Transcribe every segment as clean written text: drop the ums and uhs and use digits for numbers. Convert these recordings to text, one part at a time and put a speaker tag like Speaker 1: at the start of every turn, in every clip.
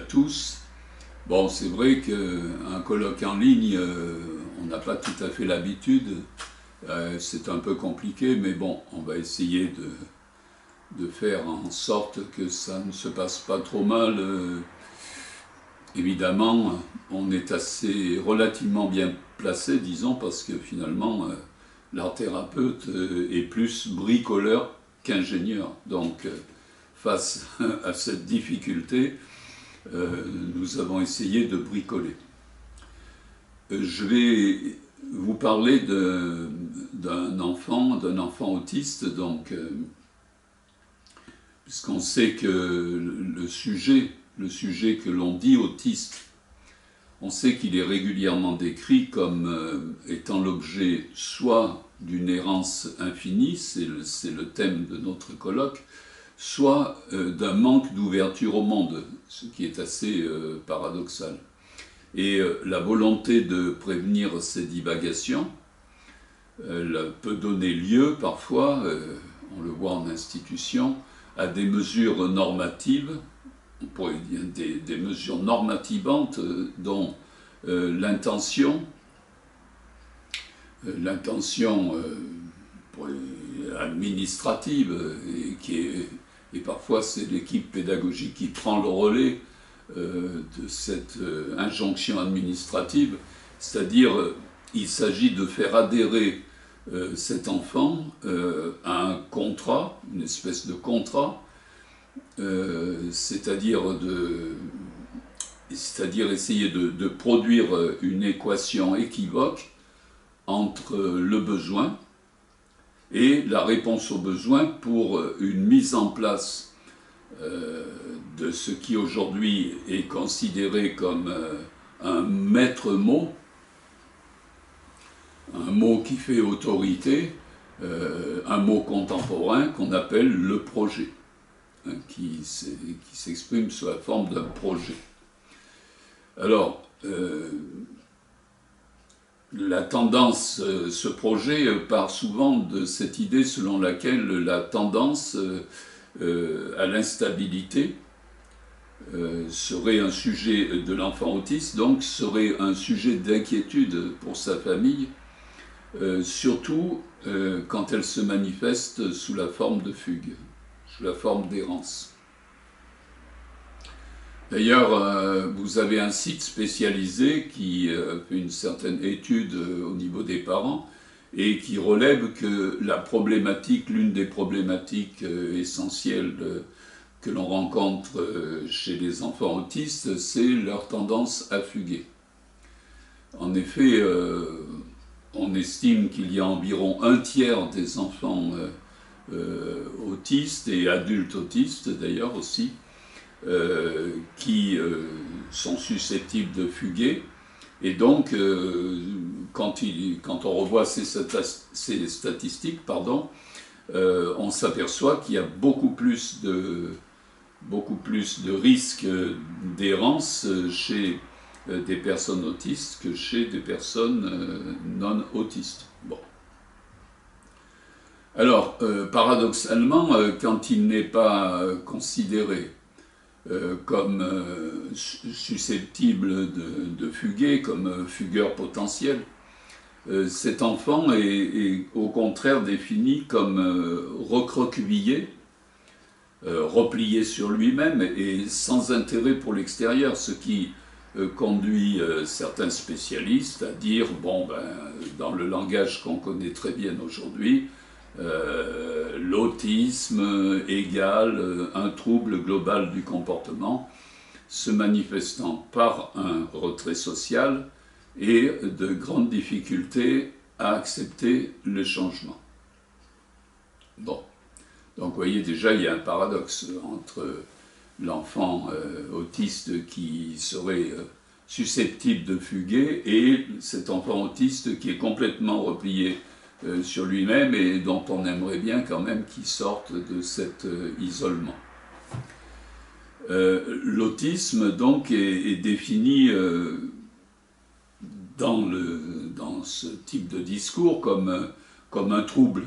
Speaker 1: tous. Bon, c'est vrai qu'un colloque en ligne, on n'a pas tout à fait l'habitude. C'est un peu compliqué, mais bon, on va essayer de faire en sorte que ça ne se passe pas trop mal. Évidemment, on est assez relativement bien placé, disons, parce que finalement, l'art thérapeute est plus bricoleur qu'ingénieur. Donc, face à cette difficulté, nous avons essayé de bricoler. Je vais vous parler d'un enfant autiste, donc, puisqu'on sait que le sujet que l'on dit autiste, on sait qu'il est régulièrement décrit comme étant l'objet soit d'une errance infinie, c'est le thème de notre colloque, soit d'un manque d'ouverture au monde, ce qui est assez paradoxal. Et la volonté de prévenir ces divagations peut donner lieu parfois, on le voit en institution, à des mesures normatives, on pourrait dire des mesures normativantes dont l'intention administrative, et parfois c'est l'équipe pédagogique qui prend le relais de cette injonction administrative, c'est-à-dire il s'agit de faire adhérer cet enfant à un contrat, une espèce de contrat, c'est-à-dire essayer de produire une équation équivoque entre le besoin et la réponse au besoin pour une mise en place de ce qui aujourd'hui est considéré comme un maître mot, un mot qui fait autorité, un mot contemporain qu'on appelle le projet, hein, qui s'exprime sous la forme d'un projet. Alors, la tendance, ce projet part souvent de cette idée selon laquelle la tendance à l'instabilité serait un sujet de l'enfant autiste, donc serait un sujet d'inquiétude pour sa famille, surtout quand elle se manifeste sous la forme de fugue, sous la forme d'errance. D'ailleurs, vous avez un site spécialisé qui fait une certaine étude au niveau des parents et qui relève que l'une des problématiques essentielles que l'on rencontre chez les enfants autistes, c'est leur tendance à fuguer. En effet, on estime qu'il y a environ un tiers des enfants autistes et adultes autistes d'ailleurs aussi, qui sont susceptibles de fuguer, et donc quand on revoit ces statistiques, on s'aperçoit qu'il y a beaucoup plus de risques d'errance chez des personnes autistes que chez des personnes non autistes. Bon. Alors, paradoxalement, quand il n'est pas considéré comme susceptible de fuguer, comme fugueur potentiel, cet enfant est au contraire défini comme recroquevillé, replié sur lui-même et sans intérêt pour l'extérieur, ce qui conduit certains spécialistes à dire, dans le langage qu'on connaît très bien aujourd'hui, l'autisme égale un trouble global du comportement se manifestant par un retrait social et de grandes difficultés à accepter le changement. Bon, donc vous voyez déjà il y a un paradoxe entre l'enfant autiste qui serait susceptible de fuguer et cet enfant autiste qui est complètement replié sur lui-même et dont on aimerait bien quand même qu'il sorte de cet isolement. L'autisme donc est défini dans ce type de discours comme un trouble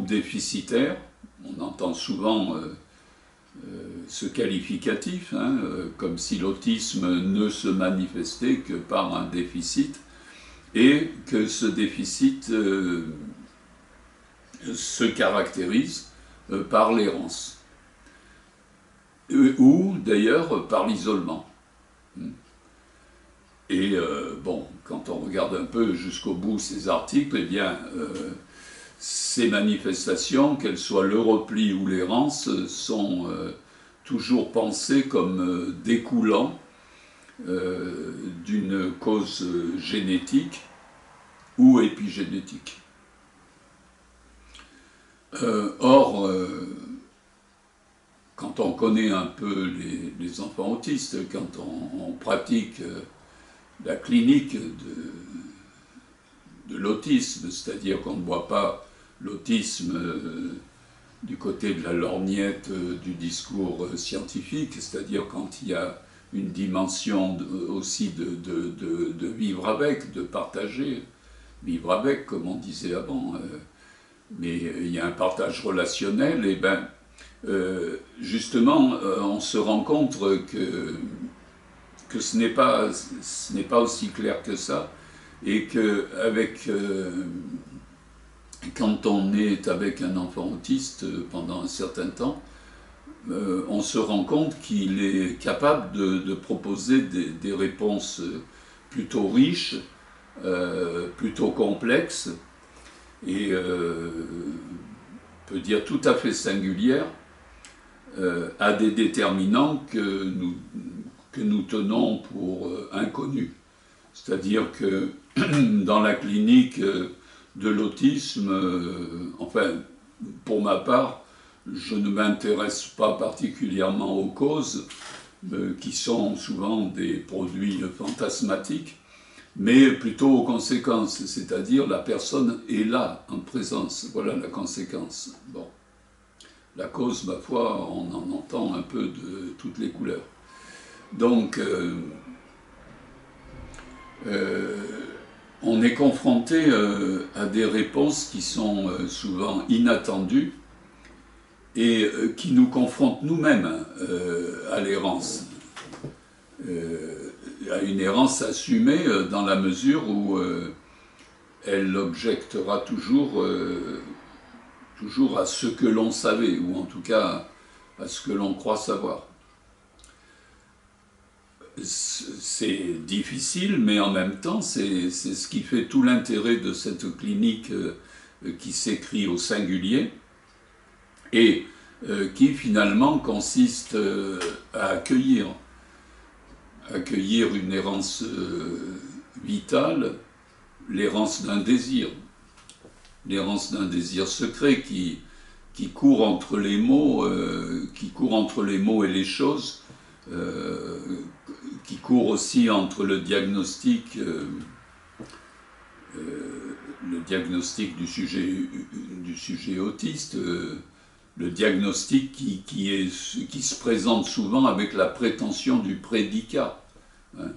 Speaker 1: déficitaire. On entend souvent ce qualificatif, hein, comme si l'autisme ne se manifestait que par un déficit, et que ce déficit se caractérise par l'errance, ou d'ailleurs par l'isolement. Et bon, quand on regarde un peu jusqu'au bout ces articles, eh bien, ces manifestations, qu'elles soient le repli ou l'errance, sont toujours pensées comme découlant d'une cause génétique ou épigénétique. Or, quand on connaît un peu les enfants autistes, quand on pratique la clinique de l'autisme, c'est-à-dire qu'on ne voit pas l'autisme du côté de la lorgnette du discours scientifique, c'est-à-dire quand il y a une dimension aussi de vivre avec, de partager, vivre avec, comme on disait avant, mais il y a un partage relationnel, et ben justement, on se rend compte que ce n'est pas aussi clair que ça, et que quand on est avec un enfant autiste pendant un certain temps, on se rend compte qu'il est capable de proposer des réponses plutôt riches, plutôt complexes, et peut dire tout à fait singulières, à des déterminants que nous tenons pour inconnus. C'est-à-dire que dans la clinique de l'autisme, enfin, pour ma part, je ne m'intéresse pas particulièrement aux causes, qui sont souvent des produits fantasmatiques, mais plutôt aux conséquences, c'est-à-dire la personne est là, en présence, voilà la conséquence. Bon. La cause, ma foi, on en entend un peu de toutes les couleurs. Donc, on est confronté à des réponses qui sont souvent inattendues et qui nous confrontent nous-mêmes à l'errance. À une errance assumée dans la mesure où elle objectera toujours à ce que l'on savait, ou en tout cas à ce que l'on croit savoir. C'est difficile, mais en même temps, c'est ce qui fait tout l'intérêt de cette clinique qui s'écrit au singulier, et qui finalement consiste à accueillir une errance vitale, l'errance d'un désir secret qui court entre les mots, et les choses, qui court aussi entre le diagnostic du sujet autiste, le diagnostic qui se présente souvent avec la prétention du prédicat, hein,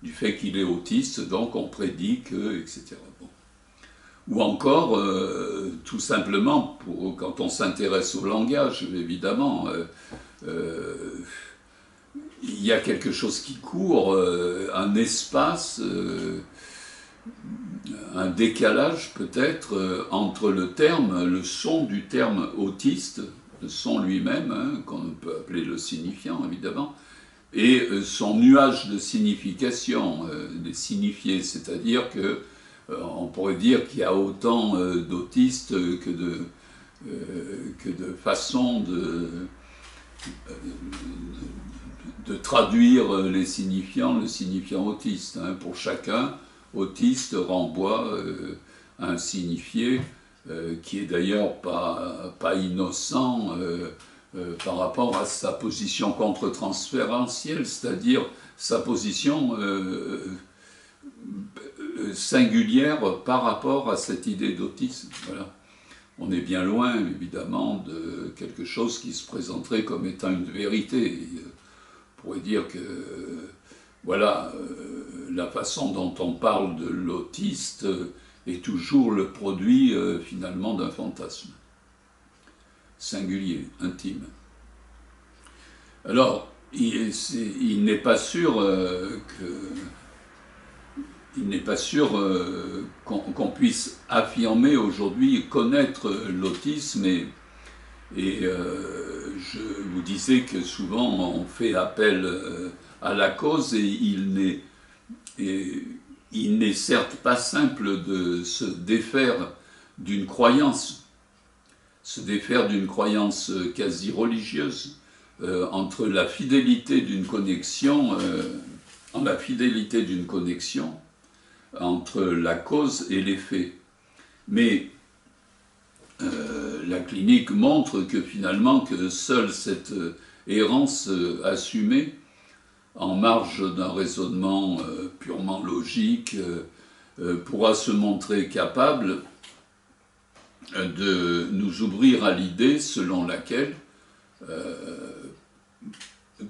Speaker 1: du fait qu'il est autiste, donc on prédit que, etc. Bon. Ou encore, tout simplement, quand on s'intéresse au langage, évidemment, il y a quelque chose qui court, un espace, un décalage peut-être entre le son du terme autiste, le son lui-même, hein, qu'on peut appeler le signifiant évidemment, et son nuage de signification, des signifiés, c'est-à-dire que on pourrait dire qu'il y a autant d'autistes que de façons de traduire les signifiants, le signifiant autiste. Hein. Pour chacun, autiste renvoie à un signifié qui est d'ailleurs pas innocent par rapport à sa position contre-transférentielle, c'est-à-dire sa position singulière par rapport à cette idée d'autisme. Voilà. On est bien loin, évidemment, de quelque chose qui se présenterait comme étant une vérité. On pourrait dire que, voilà, la façon dont on parle de l'autiste est toujours le produit, finalement, d'un fantasme singulier, intime. Alors, il n'est pas sûr qu'on puisse affirmer aujourd'hui connaître l'autisme je vous disais que souvent on fait appel à la cause et il n'est certes pas simple de se défaire d'une croyance, quasi religieuse, entre la fidélité d'une connexion, entre la cause et l'effet. Mais la clinique montre que finalement que seule cette errance assumée, en marge d'un raisonnement purement logique, pourra se montrer capable de nous ouvrir à l'idée selon laquelle,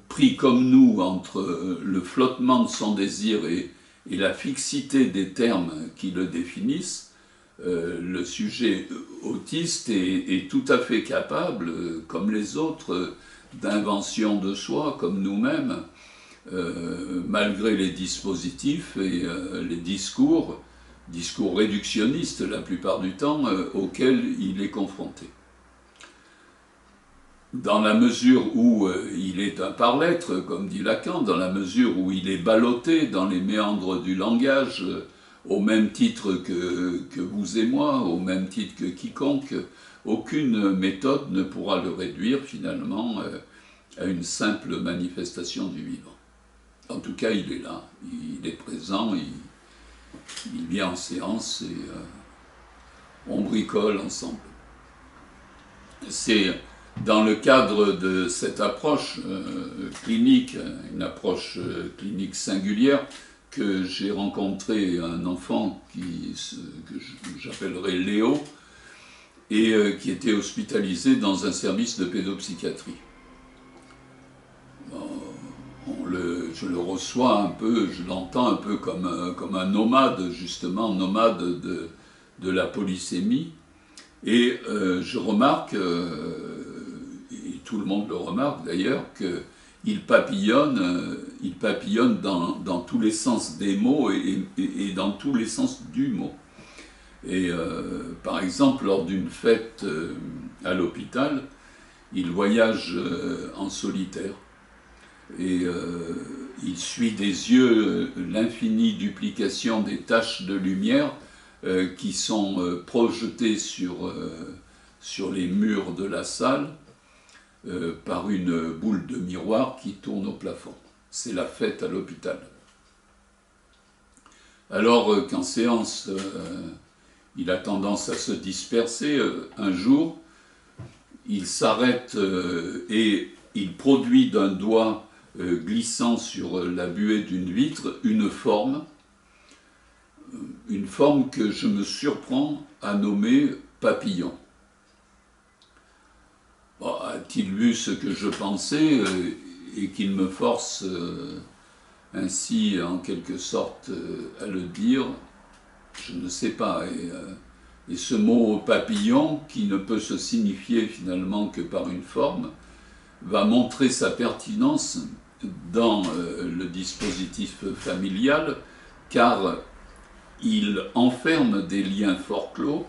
Speaker 1: pris comme nous entre le flottement de son désir et la fixité des termes qui le définissent, le sujet autiste est tout à fait capable, comme les autres, d'invention de soi, comme nous-mêmes, malgré les dispositifs et les discours réductionnistes la plupart du temps, auxquels il est confronté. Dans la mesure où il est un par-l'être, comme dit Lacan, dans la mesure où il est ballotté dans les méandres du langage, au même titre que vous et moi, au même titre que quiconque, aucune méthode ne pourra le réduire finalement à une simple manifestation du vivant. En tout cas, il est là, il est présent, il vient en séance et on bricole ensemble. C'est dans le cadre de cette approche clinique, une approche clinique singulière, que j'ai rencontré un enfant que j'appellerais Léo, et qui était hospitalisé dans un service de pédopsychiatrie. Je le reçois un peu, je l'entends un peu comme un nomade, justement, nomade de la polysémie, et je remarque, et tout le monde le remarque d'ailleurs, qu'il papillonne dans tous les sens des mots et dans tous les sens du mot. Et par exemple, lors d'une fête à l'hôpital, il voyage en solitaire et il suit des yeux l'infinie duplication des taches de lumière qui sont projetées sur les murs de la salle par une boule de miroir qui tourne au plafond. C'est la fête à l'hôpital. Alors qu'en séance, il a tendance à se disperser, un jour, il s'arrête et il produit d'un doigt glissant sur la buée d'une vitre une forme que je me surprends à nommer papillon. Bon, a-t-il vu ce que je pensais et qu'il me force ainsi en quelque sorte à le dire? Je ne sais pas. Et ce mot papillon, qui ne peut se signifier finalement que par une forme, va montrer sa pertinence dans le dispositif familial, car il enferme des liens fort clos,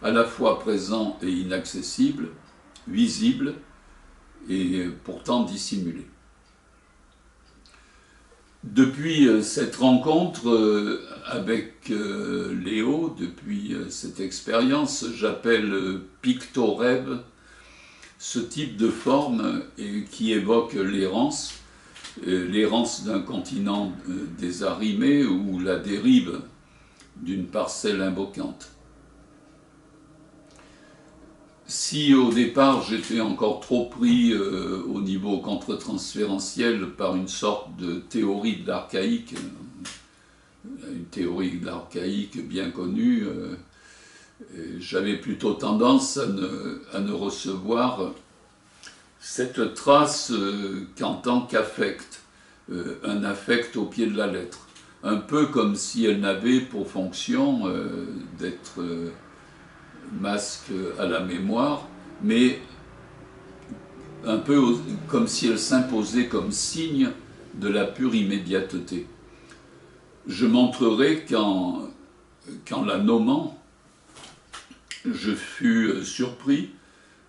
Speaker 1: à la fois présents et inaccessibles, visibles et pourtant dissimulés. Depuis cette rencontre avec Léo, depuis cette expérience, j'appelle pictorêve ce type de forme qui évoque l'errance d'un continent désarrimé ou la dérive d'une parcelle invocante. Si au départ j'étais encore trop pris au niveau contre-transférentiel par une sorte de théorie de l'archaïque, une théorie de l'archaïque bien connue, j'avais plutôt tendance à ne recevoir cette trace qu'en tant qu'affect, un affect au pied de la lettre, un peu comme si elle n'avait pour fonction d'être masque à la mémoire, mais un peu comme si elle s'imposait comme signe de la pure immédiateté. Je montrerai qu'en la nommant, je fus surpris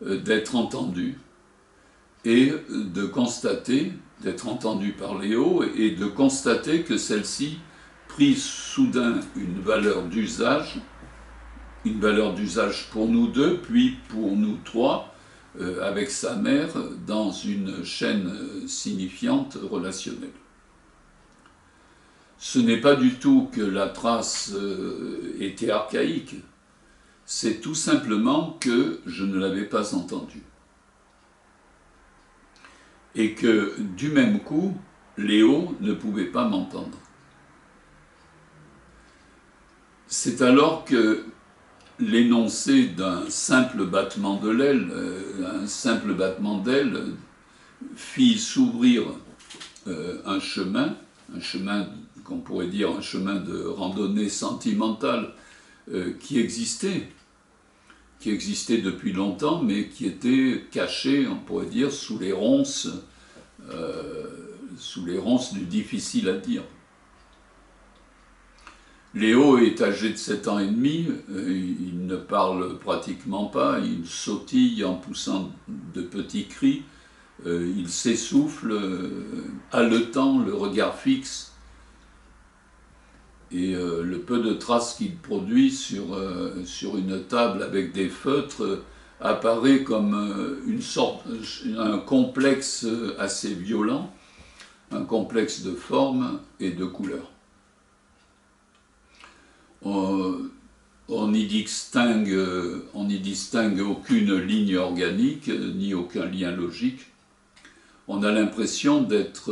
Speaker 1: d'être entendu et de constater, d'être entendu par Léo et de constater que celle-ci prit soudain une valeur d'usage pour nous deux, puis pour nous trois, avec sa mère, dans une chaîne signifiante relationnelle. Ce n'est pas du tout que la trace était archaïque, c'est tout simplement que je ne l'avais pas entendue. Et que, du même coup, Léo ne pouvait pas m'entendre. C'est alors que l'énoncé d'un simple battement de l'aile, fit s'ouvrir un chemin qu'on pourrait dire un chemin de randonnée sentimentale qui existait depuis longtemps, mais qui était caché, on pourrait dire, sous les ronces du difficile à dire. Léo est âgé de 7 ans et demi, il ne parle pratiquement pas, il sautille en poussant de petits cris, il s'essouffle, haletant, le regard fixe, et le peu de traces qu'il produit sur une table avec des feutres apparaît comme un complexe assez violent, un complexe de forme et de couleur. On n'y distingue aucune ligne organique, ni aucun lien logique. On a l'impression d'être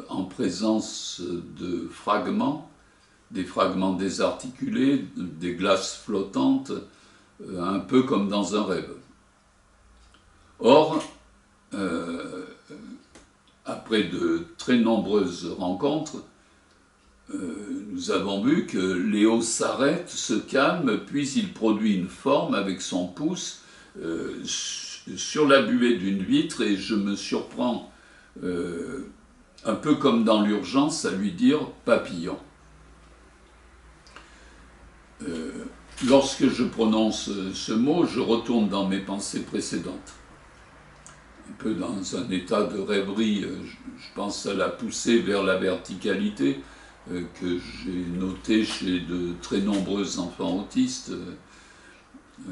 Speaker 1: en présence de fragments, des fragments désarticulés, des glaces flottantes, un peu comme dans un rêve. Or, après de très nombreuses rencontres, nous avons vu que Léo s'arrête, se calme, puis il produit une forme avec son pouce sur la buée d'une vitre et je me surprends un peu comme dans l'urgence à lui dire « papillon ». Lorsque je prononce ce mot, je retourne dans mes pensées précédentes. Un peu dans un état de rêverie, je pense à la poussée vers la verticalité que j'ai notée chez de très nombreux enfants autistes.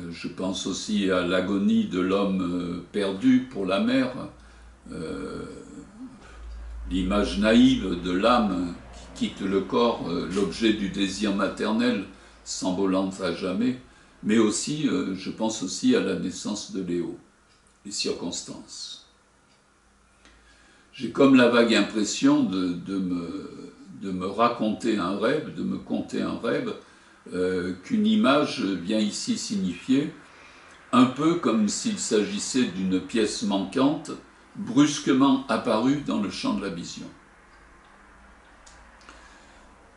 Speaker 1: Je pense aussi à l'agonie de l'homme perdu pour la mère, l'image naïve de l'âme qui quitte le corps, l'objet du désir maternel, s'envolant à jamais, mais aussi, je pense aussi à la naissance de Léo, les circonstances. J'ai comme la vague impression de me raconter un rêve, de me conter un rêve, qu'une image vient ici signifier, un peu comme s'il s'agissait d'une pièce manquante, brusquement apparue dans le champ de la vision.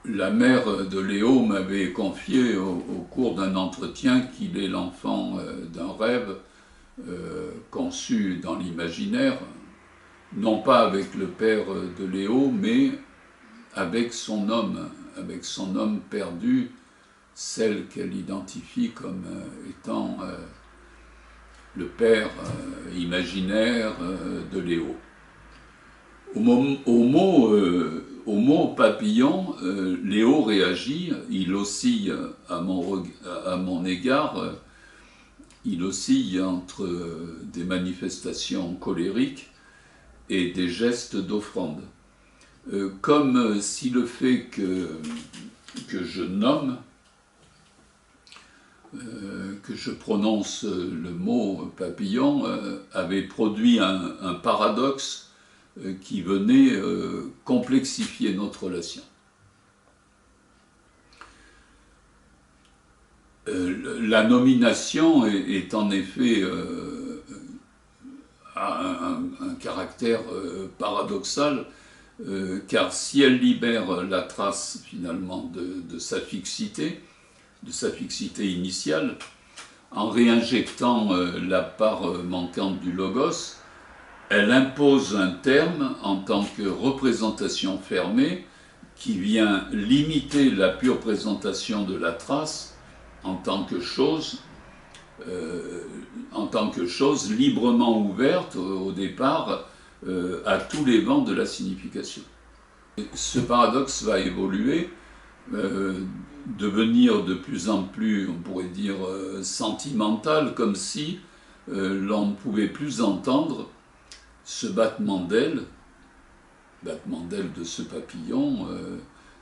Speaker 1: La mère de Léo m'avait confié au cours d'un entretien qu'il est l'enfant d'un rêve conçu dans l'imaginaire, non pas avec le père de Léo, mais avec son homme perdu, celle qu'elle identifie comme étant le père imaginaire de Léo. Au mot papillon, Léo réagit, il oscille à mon égard, il oscille entre des manifestations colériques et des gestes d'offrande. Comme si le fait que je nomme, que je prononce le mot papillon, avait produit un paradoxe qui venait complexifier notre relation. La nomination est en effet a un caractère paradoxal, car si elle libère la trace finalement de sa fixité initiale, en réinjectant la part manquante du logos, elle impose un terme en tant que représentation fermée qui vient limiter la pure présentation de la trace en tant que chose librement ouverte au départ à tous les vents de la signification. Ce paradoxe va évoluer, devenir de plus en plus, on pourrait dire, sentimental, comme si l'on ne pouvait plus entendre ce battement d'ailes de ce papillon,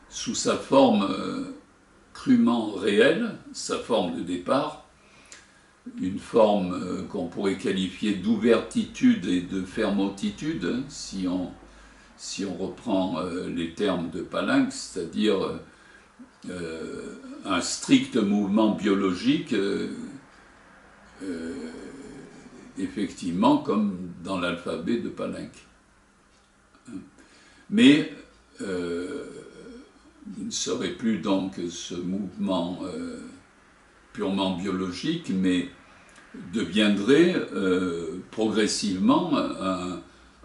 Speaker 1: sous sa forme crûment réelle, sa forme de départ, une forme qu'on pourrait qualifier d'ouvertitude et de fermotitude, hein, si on reprend les termes de Palinck, c'est-à-dire un strict mouvement biologique, effectivement comme dans l'alphabet de Palinck. Mais il ne serait plus donc ce mouvement purement biologique, mais deviendrait progressivement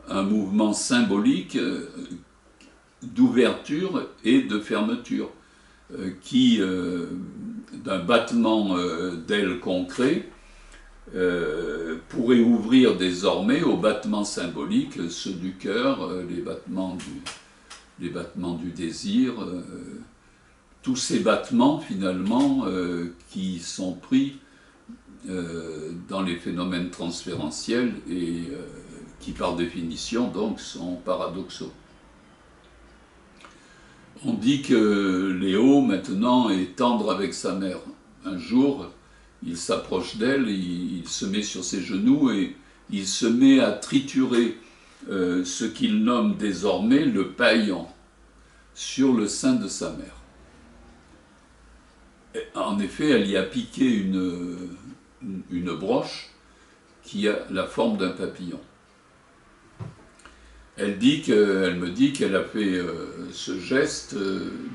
Speaker 1: un mouvement symbolique d'ouverture et de fermeture, qui, d'un battement d'ailes concret, pourrait ouvrir désormais aux battements symboliques, ceux du cœur, les battements du désir, tous ces battements finalement qui sont pris dans les phénomènes transférentiels et qui par définition donc sont paradoxaux. On dit que Léo maintenant est tendre avec sa mère. Un jour, il s'approche d'elle, il se met sur ses genoux et il se met à triturer ce qu'il nomme désormais le paillant sur le sein de sa mère. Et en effet, elle y a piqué une broche qui a la forme d'un papillon. Elle me dit qu'elle a fait ce geste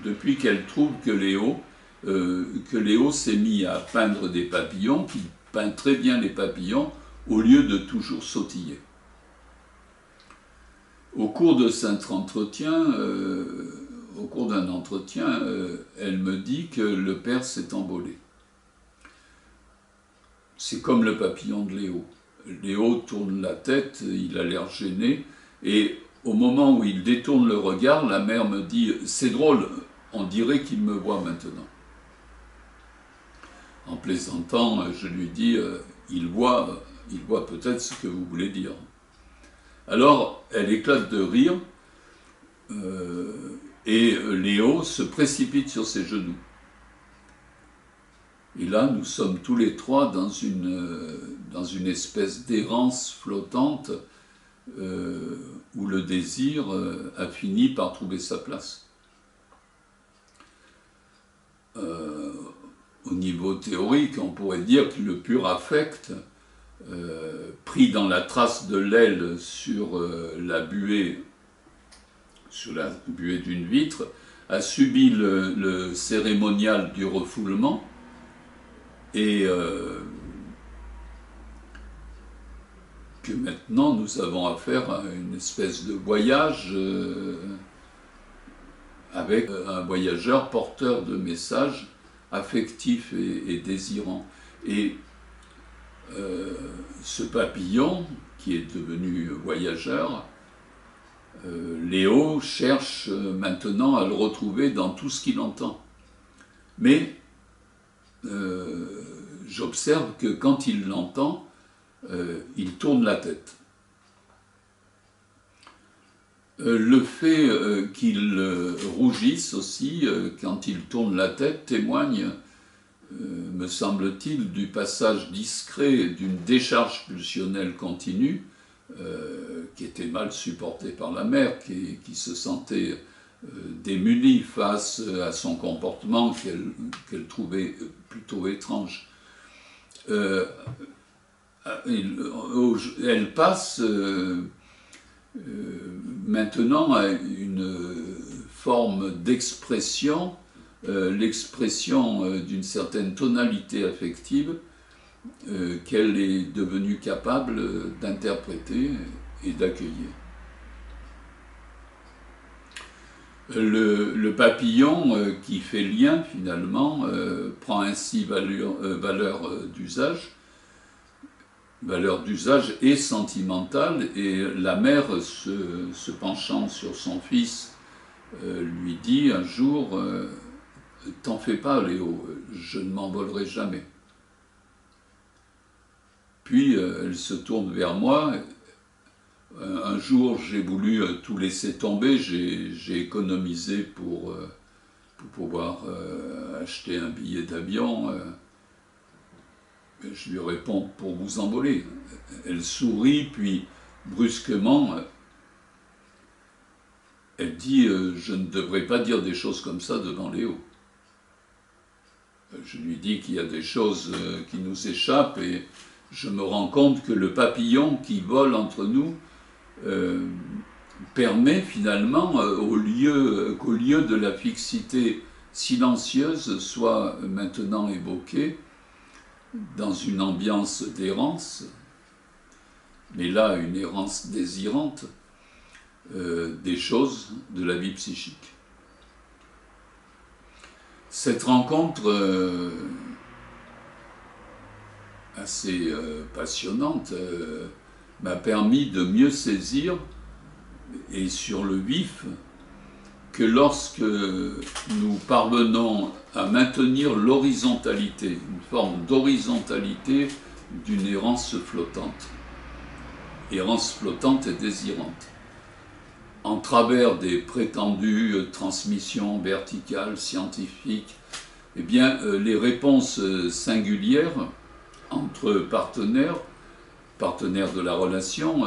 Speaker 1: depuis qu'elle trouve que Léo s'est mis à peindre des papillons, qu'il peint très bien les papillons, au lieu de toujours sautiller. Au cours d'un entretien, elle me dit que le père s'est envolé. C'est comme le papillon de Léo. Léo tourne la tête, il a l'air gêné, et au moment où il détourne le regard, la mère me dit « C'est drôle, on dirait qu'il me voit maintenant ». En plaisantant, je lui dis « Il voit peut-être ce que vous voulez dire ». Alors, elle éclate de rire, et Léo se précipite sur ses genoux. Et là, nous sommes tous les trois dans une espèce d'errance flottante où le désir a fini par trouver sa place. Au niveau théorique, on pourrait dire que le pur affect, pris dans la trace de l'aile sur la buée d'une vitre, a subi le cérémonial du refoulement et que maintenant nous avons affaire à une espèce de voyage avec un voyageur porteur de messages affectifs et désirants. Et ce papillon qui est devenu voyageur, Léo cherche maintenant à le retrouver dans tout ce qu'il entend. Mais j'observe que quand il l'entend, il tourne la tête. Le fait qu'il rougisse aussi quand il tourne la tête témoigne, me semble-t-il, du passage discret d'une décharge pulsionnelle continue qui était mal supportée par la mère, qui se sentait démunie face à son comportement qu'elle trouvait plutôt étrange. Elle passe maintenant à une forme d'expression, l'expression d'une certaine tonalité affective qu'elle est devenue capable d'interpréter et d'accueillir. Le papillon qui fait lien finalement prend ainsi valeur d'usage et sentimentale, et la mère se penchant sur son fils lui dit un jour t'en fais pas Léo, je ne m'envolerai jamais. Puis elle se tourne vers moi. Un jour, j'ai voulu tout laisser tomber, j'ai économisé pour pouvoir acheter un billet d'avion. Je lui réponds, pour vous envoler. Elle sourit, puis brusquement, elle dit, je ne devrais pas dire des choses comme ça devant Léo. Je lui dis qu'il y a des choses qui nous échappent, et je me rends compte que le papillon qui vole entre nous permet finalement qu'au lieu de la fixité silencieuse soit maintenant évoquée dans une ambiance d'errance, mais là une errance désirante, des choses de la vie psychique. Cette rencontre assez passionnante m'a permis de mieux saisir, et sur le vif, que lorsque nous parvenons à maintenir l'horizontalité, une forme d'horizontalité d'une errance flottante et désirante, en travers des prétendues transmissions verticales, scientifiques, eh bien, les réponses singulières entre partenaires de la relation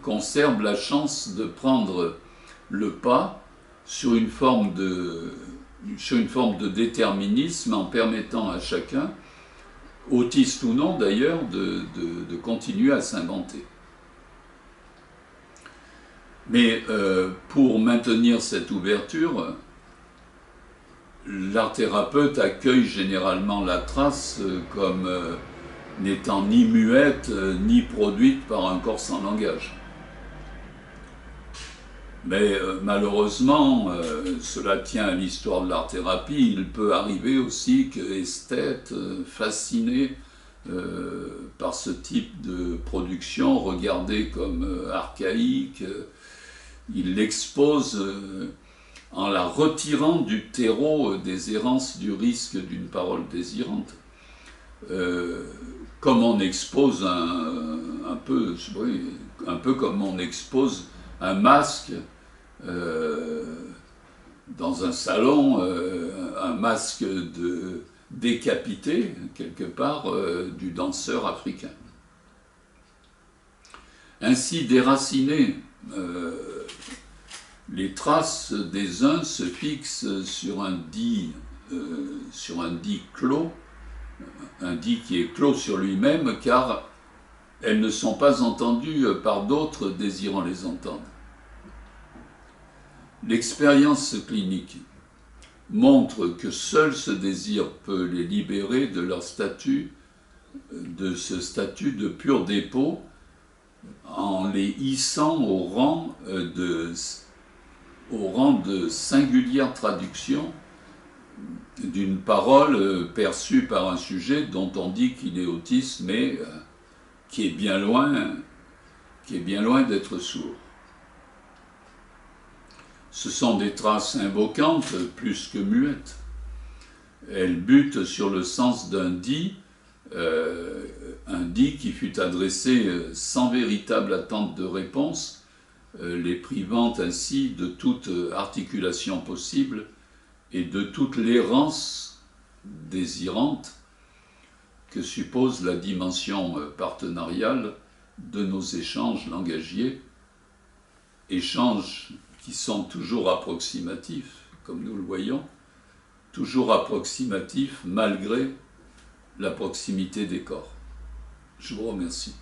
Speaker 1: conservent la chance de prendre le pas sur une forme de déterminisme, en permettant à chacun, autiste ou non d'ailleurs, de continuer à s'inventer. Mais pour maintenir cette ouverture, l'art-thérapeute accueille généralement la trace comme n'étant ni muette, ni produite par un corps sans langage. Mais malheureusement, cela tient à l'histoire de l'art-thérapie. Il peut arriver aussi que esthète, fasciné par ce type de production, regardé comme archaïque, il l'expose en la retirant du terreau des errances du risque d'une parole désirante. Comme on expose un peu comme on expose un masque dans un salon, un masque de décapité, quelque part, du danseur africain. Ainsi déracinées, les traces des uns se fixent sur un dit clos, un dit qui est clos sur lui-même, car elles ne sont pas entendues par d'autres désirant les entendre. L'expérience clinique montre que seul ce désir peut les libérer de leur statut, de ce statut de pur dépôt, en les hissant au rang de singulière traduction d'une parole perçue par un sujet dont on dit qu'il est autiste, mais qui est bien loin d'être sourd. Ce sont des traces invocantes plus que muettes. Elles butent sur le sens d'un dit qui fut adressé sans véritable attente de réponse, les privant ainsi de toute articulation possible et de toute l'errance désirante que suppose la dimension partenariale de nos échanges langagiers, échanges qui sont toujours approximatifs, comme nous le voyons, toujours approximatifs malgré la proximité des corps. Je vous remercie.